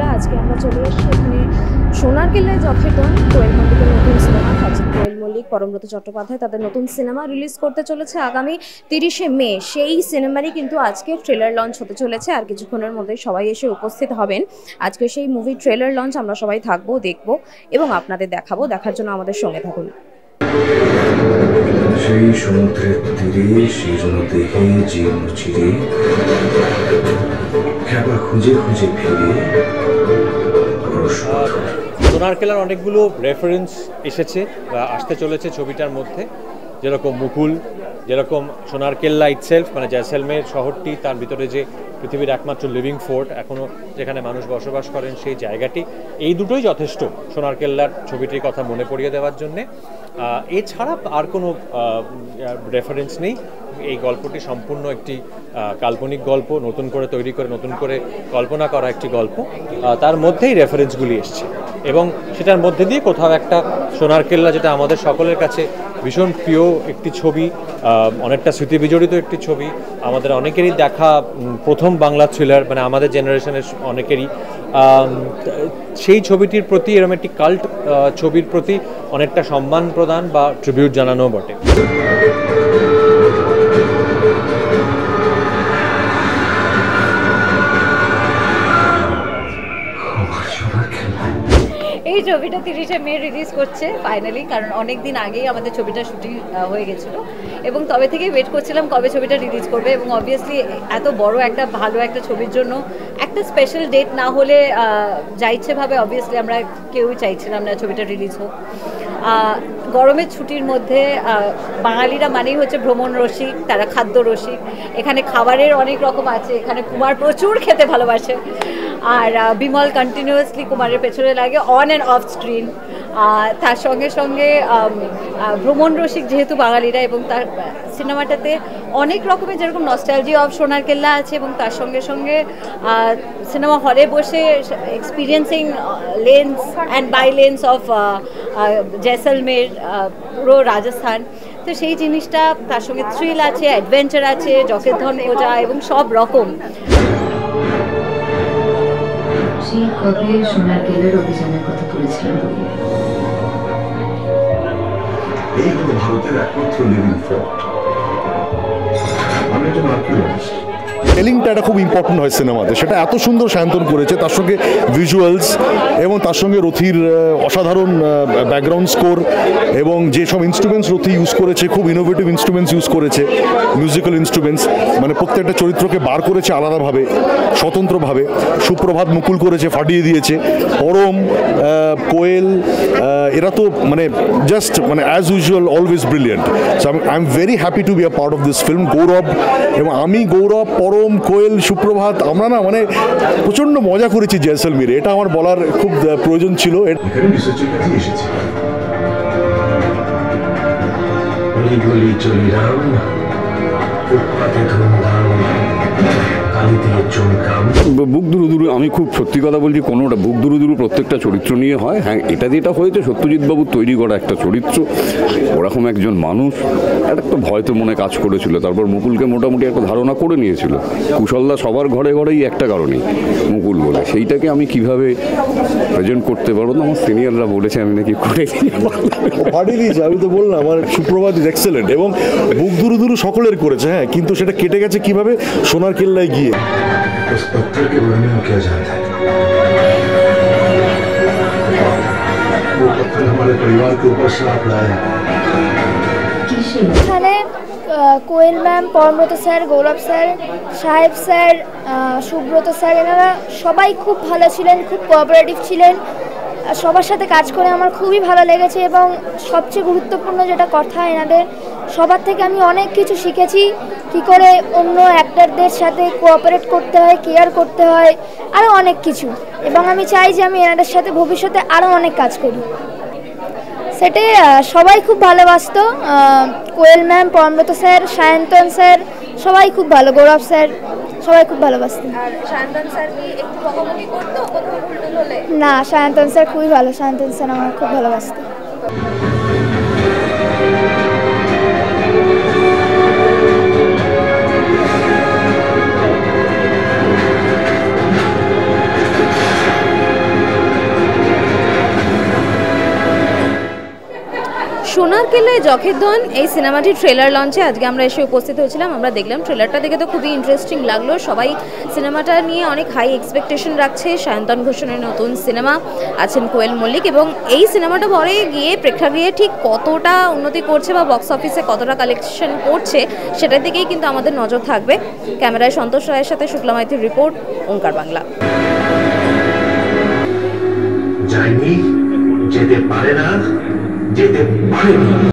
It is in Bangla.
বন্ধুরা, আজকে আমরা চলে এসেছি এখানে সোনার কেল্লায় যথেতন কোয়েল মল্লিকের নতুন সিনেমা সাজিদ কোয়েল মল্লিক, পরমব্রত চট্টোপাধ্যায় তাদের নতুন সিনেমা রিলিজ করতে চলেছে আগামী 30শে মে। সেই সিনেমারই কিন্তু আজকে ট্রেলার লঞ্চ হতে চলেছে, আর কিছুক্ষণের মধ্যে সবাই এসে উপস্থিত হবেন। আজকে সেই মুভি ট্রেলার লঞ্চ আমরা সবাই থাকবো, দেখবো এবং আপনাদের দেখাবো। দেখার জন্য আমাদের সঙ্গে থাকুন। সেই সমুদ্রের তীরে শীর্ণ দেহে জীর্ণ চিরে খেপা খুঁজে খুঁজে ফিরে সোনার কেল্লার অনেকগুলো রেফারেন্স এসেছে বা আসতে চলেছে ছবিটার মধ্যে, যেরকম মুকুল, যেরকম সোনার কেল্লা ইটসেলফ মানে জয়সলমের শহরটি, তার ভিতরে যে পৃথিবীর একমাত্র লিভিং ফোর্ট এখনও যেখানে মানুষ বসবাস করেন সেই জায়গাটি, এই দুটোই যথেষ্ট সোনার কেল্লার ছবিটির কথা মনে পড়িয়ে দেওয়ার জন্যে। এছাড়া আর কোনো রেফারেন্স নেই। এই গল্পটি সম্পূর্ণ একটি কাল্পনিক গল্প, নতুন করে তৈরি করে নতুন করে কল্পনা করা একটি গল্প, তার মধ্যেই রেফারেন্সগুলি এসছে এবং সেটার মধ্যে দিয়ে কোথাও একটা সোনার কেল্লা, যেটা আমাদের সকলের কাছে ভীষণ প্রিয় একটি ছবি, অনেকটা স্মৃতিবিজড়িত একটি ছবি, আমাদের অনেকেরই দেখা প্রথম বাংলা থ্রিলার, মানে আমাদের জেনারেশনের অনেকেরই, সেই ছবিটির প্রতি এরকম একটি কাল্ট ছবির প্রতি অনেকটা সম্মান প্রদান বা ট্রিবিউট জানানো বটে। এই ছবিটা 30শে মে রিলিজ করছে ফাইনালি, কারণ অনেক দিন আগেই আমাদের ছবিটা শুটিং হয়ে গেছিলো এবং তবে থেকেই ওয়েট করছিলাম কবে ছবিটা রিলিজ করবে। এবং অবভিয়াসলি এত বড় একটা ভালো একটা ছবির জন্য একটা স্পেশাল ডেট না হলে যা ইচ্ছেভাবে অবভিয়াসলি আমরা কেউই চাইছিলাম না ছবিটা রিলিজ হোক। গরমের ছুটির মধ্যে বাঙালিরা মানেই হচ্ছে ভ্রমণ রসিক, তারা খাদ্য রসিক। এখানে খাবারের অনেক রকম আছে, এখানে কুমার প্রচুর খেতে ভালোবাসে, আর বিমল কন্টিনিউয়াসলি কুমারের পেছনে লাগে অন অ্যান্ড অফ স্ক্রিন। তার সঙ্গে সঙ্গে ভ্রমণ রসিক যেহেতু বাঙালিরা, এবং তার সিনেমাটাতে অনেক রকমের যেরকম নস্টালজি অফ সোনার কেল্লা আছে, এবং তার সঙ্গে সঙ্গে সিনেমা হলে বসে experiencing lens and by lens of Jaisalmer, পুরো রাজস্থান। তো সেই জিনিসটা, তার সঙ্গে থ্রিল আছে, অ্যাডভেঞ্চার আছে, যকের খোঁজা এবং সব রকম। সেই কবে সোনার কেল্লার অভিযানের কথা বলেছিলেন বলে, এই হলো ভারতের একমাত্র লিভিং ফোর্ট। আমি একজন আর্কিওলজিস্ট। টেলিংটা এটা খুব ইম্পর্টেন্ট হয় সিনেমাতে, সেটা এত সুন্দর সায়ন্তন করেছে, তার সঙ্গে ভিজুয়ালস এবং তার সঙ্গে রথির অসাধারণ ব্যাকগ্রাউন্ড স্কোর এবং যেসব ইনস্ট্রুমেন্টস রথি ইউজ করেছে, খুব ইনোভেটিভ ইনস্ট্রুমেন্টস ইউজ করেছে, মিউজিক্যাল ইনস্ট্রুমেন্টস, মানে প্রত্যেকটা চরিত্রকে বার করেছে আলাদাভাবে, স্বতন্ত্রভাবে। সুপ্রভাত মুকুল করেছে, ফাটিয়ে দিয়েছে। পরম, কোয়েল, এরা তো মানে জাস্ট মানে as usual always brilliant. So I am very happy to be a part of this film. Gaurav এবং আমি, গৌরব, পরম, কোয়েল, সুপ্রভাত, আমরা না মানে প্রচণ্ড মজা করেছি জয়সলমীরে। এটা আমার বলার খুব প্রয়োজন ছিল। এখানে রিসার্চের কাছে এসেছি। গলি গলি চলি রাম, ফুটপাতে ধুমধাম, বুক দুরু, আমি খুব সত্যি কথা বলছি, কোনোটা বুক দুরু প্রত্যেকটা চরিত্র নিয়ে হয়। হ্যাঁ, এটা যেটা হয়েছে সত্যজিৎ বাবুর তৈরি করা একটা চরিত্র, ওরকম একজন মানুষ, একটা ভয় তো মনে কাজ করেছিল। তারপর মুকুলকে মোটামুটি একটা ধারণা করে নিয়েছিল। কুশলদা সবার ঘরে ঘরেই একটা কারণেই মুকুল বলে, সেইটাকে আমি কিভাবে প্রেজেন্ট করতে পারবো না, আমার সিনিয়ররা বলেছে আমি নাকি করে দিয়েছি। আমি তো বললাম আমার সুপ্রভাত ইজ এক্সেলেন্ট এবং বুক দুরু সকলের করেছে। হ্যাঁ, কিন্তু সেটা কেটে গেছে কিভাবে সোনার কেল্লায় গিয়ে। उस पत्थर के बारे में क्या जानता है? वो पत्थर हमारे परिवार के ऊपर श्राप लाया। এখানে কোয়েল ম্যাম, পরমব্রত স্যার, গৌরব স্যার, সাহেব স্যার, সুব্রত স্যার, এনারা সবাই খুব ভালো ছিলেন, খুব কোঅপারেটিভ ছিলেন। সবার সাথে কাজ করে আমার খুবই ভালো লেগেছে এবং সবচেয়ে গুরুত্বপূর্ণ যেটা কথা, এনাদের সবার থেকে আমি অনেক কিছু শিখেছি, কী করে অন্য অ্যাক্টরদের সাথে কোঅপারেট করতে হয়, কেয়ার করতে হয়, আরও অনেক কিছু। এবং আমি চাই যে আমি এনাদের সাথে ভবিষ্যতে আরও অনেক কাজ করি। সেটে সবাই খুব ভালোবাসত, Koel ma'am, Parambrata sir, Sayantan sir, সবাই খুব ভালো, গৌরব স্যার, সবাই খুব ভালোবাসতেন। না, সায়ন্তন স্যার খুবই ভালো, সায়ন্তন স্যার আমার খুব ভালোবাসতেন। সোনার কেল্লায় জখেরধন এই সিনেমাটির ট্রেলার লঞ্চে আজকে আমরা এসে উপস্থিত হয়েছিলাম। আমরা দেখলাম ট্রেলারটা দেখে তো খুবই ইন্টারেস্টিং লাগলো। সবাই সিনেমাটা নিয়ে অনেক হাই এক্সপেকটেশন রাখছে। সায়ন্তন ঘোষণের নতুন সিনেমা, আছেন কোয়েল মল্লিক, এবং এই সিনেমাটা পরে গিয়ে প্রেক্ষাগৃহে ঠিক কতটা উন্নতি করছে বা বক্স অফিসে কতটা কালেকশন করছে সেটার দিকেই কিন্তু আমাদের নজর থাকবে। ক্যামেরায় সন্তোষ রায়ের সাথে শুক্লা মাইতির রিপোর্ট, ওঙ্কার বাংলা। যায়নি, যেতে পারে না, যেতে পারেনি।